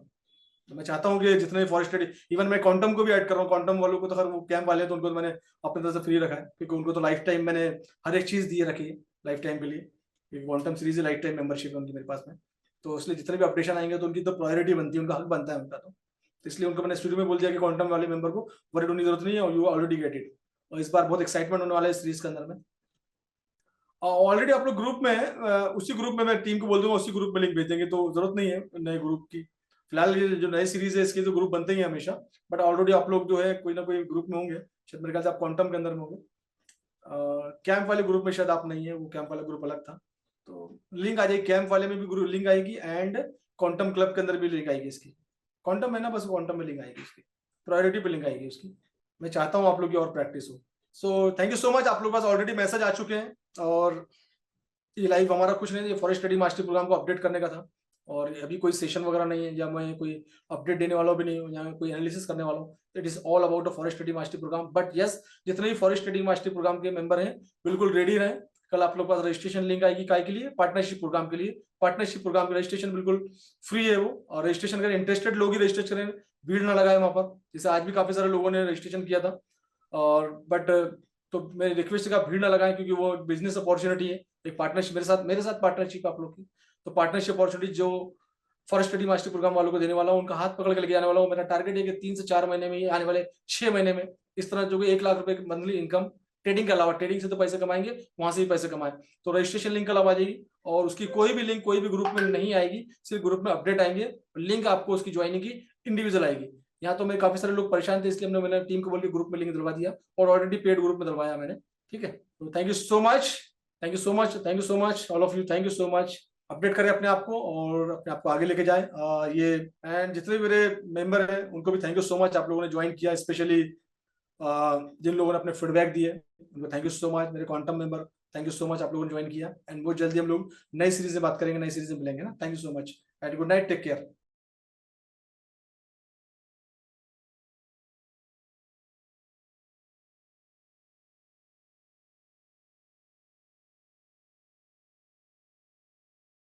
तो मैं चाहता हूँ कि जितने फॉरेस्ट ट्रेडिंग, इवन मैं क्वांटम को भी ऐड कर रहा हूँ। क्वांटम वालों को तो हर वो कैंप वाले हैं, तो उनको तो मैंने अपने तरफ से फ्री रखा है, क्योंकि उनको तो लाइफ टाइम मैंने हर एक चीज दिए रखी है लाइफ टाइम के लिए, क्योंकि quantum series life time membership है उनकी मेरे पास में। तो इसलिए जितने भी अपडेशन आएंगे तो उनकी तो प्रायोरिटी बनती है, उनका हक बनता है उनका। तो इसलिए उनको मैंने शुरू में बोल दिया कि क्वांटम वाले मेंबर को वरी होने की जरूरत नहीं है, और यू ऑलरेडी गेट इट। और इस बार बहुत एक्साइटमेंट होने वाला है सीरीज के अंदर में। ऑलरेडी आप लोग ग्रुप में है, उसी ग्रुप में मैं टीम को बोल दूंगा, उसी ग्रुप में लिंक भेज देंगे, तो जरूरत नहीं है नए ग्रुप की। फिलहाल ये जो नई सीरीज है इसके तो ग्रुप बनते ही हैं हमेशा, बट ऑलरेडी आप लोग जो है कोई ना कोई ग्रुप में होंगे। शायद मेरे ख्याल से आप क्वांटम के अंदर में होंगे, कैंप वाले ग्रुप में शायद आप नहीं है, वो कैंप वाला ग्रुप अलग था। तो लिंक आ जाएगी, कैंप वाले में भी ग्रुप लिंक आएगी, एंड क्वांटम क्लब के अंदर भी लिंक आएगी इसकी। क्वांटम है ना, बस क्वांटम में लिंक आएगी उसकी, प्रायोरिटी पे लिंक आएगी उसकी। मैं चाहता हूँ आप लोग की और प्रैक्टिस हो। So thank you so much. आप लोग पास ऑलरेडी मैसेज आ चुके हैं, और ये लाइव हमारा कुछ नहीं, ये फॉरेस्ट स्टडी मास्टरी प्रोग्राम को अपडेट करने का था। और अभी कोई सेशन वगैरह नहीं है, या मैं कोई अपडेट देने वाला भी नहीं हूँ, या कोई एनालिसिस करने वाला हूँ। It is all about a forex study mastery programme. But yes, जितने भी फॉरेस्ट स्टडी मास्टरी प्रोग्राम के मेंबर हैं बिल्कुल रेडी रहें। कल आप लोग पास रजिस्ट्रेशन लिंक आएगी काय के लिए, पार्टनरशिप प्रोग्राम के लिए। पार्टनरशिप प्रोग्राम का रजिस्ट्रेशन बिल्कुल फ्री है वो, और रजिस्ट्रेशन करें, इंटरेस्टेड लोग ही रजिस्ट्रेशन करें, भीड़ ना लगाए वहां पर। जैसे आज भी काफी सारे लोगों ने रजिस्ट्रेशन किया था, और बट तो मेरी रिक्वेस्ट है कि आप भीड़ ना लगाएं, क्योंकि वो बिजनेस अपॉर्चुनिटी है, एक पार्टनरशिप मेरे साथ पार्टनरशिप आप लोग की। तो पार्टनरशिप अपॉर्चुनिटी जो फॉरेस्ट स्टडी मास्टरी प्रोग्राम वालों को देने वाला हूँ, उनका हाथ पकड़ के लेके जाने वाला हूँ। मेरा टारगेट है कि 3 से 4 महीने में, ये आने वाले 6 महीने में, इस तरह जो 1 लाख रुपए की मंथली इनकम, ट्रेडिंग के अलावा, ट्रेडिंग से तो पैसे कमाएंगे, वहां से भी पैसे कमाए। तो रजिस्ट्रेशन लिंक कल आ जाएगी, और उसकी कोई भी लिंक कोई भी ग्रुप में नहीं आएगी, सिर्फ ग्रुप में अपडेट आएंगे, लिंक आपको उसकी ज्वाइनिंग की इंडिविजुअल आएगी। यहाँ तो मेरे काफी सारे लोग परेशान थे, इसलिए मैंने टीम को बोल के ग्रुप में लिंक दिलवा दिया, और ऑलरेडी पेड ग्रुप में दिलवाया मैंने। ठीक है, तो thank you so much, thank you so much, thank you so much all of you, thank you so much. Update करें अपने आप को, और अपने आप को आगे लेके जाएं। ये एंड जितने भी मेरे मेंबर हैं उनको भी थैंक यू सो मच, आप लोगों ने ज्वाइन किया, स्पेशली जिन लोगों ने अपने फीडबैक दिए उनको थैंक यू सो मच। मेरे quantum member, thank you so much, आप लोगों ने ज्वाइन किया। एंड बहुत जल्दी हम लोग नई सीरीज में बात करेंगे, नई सीरीज में मिलेंगे ना। Thank you so much and good night, take care.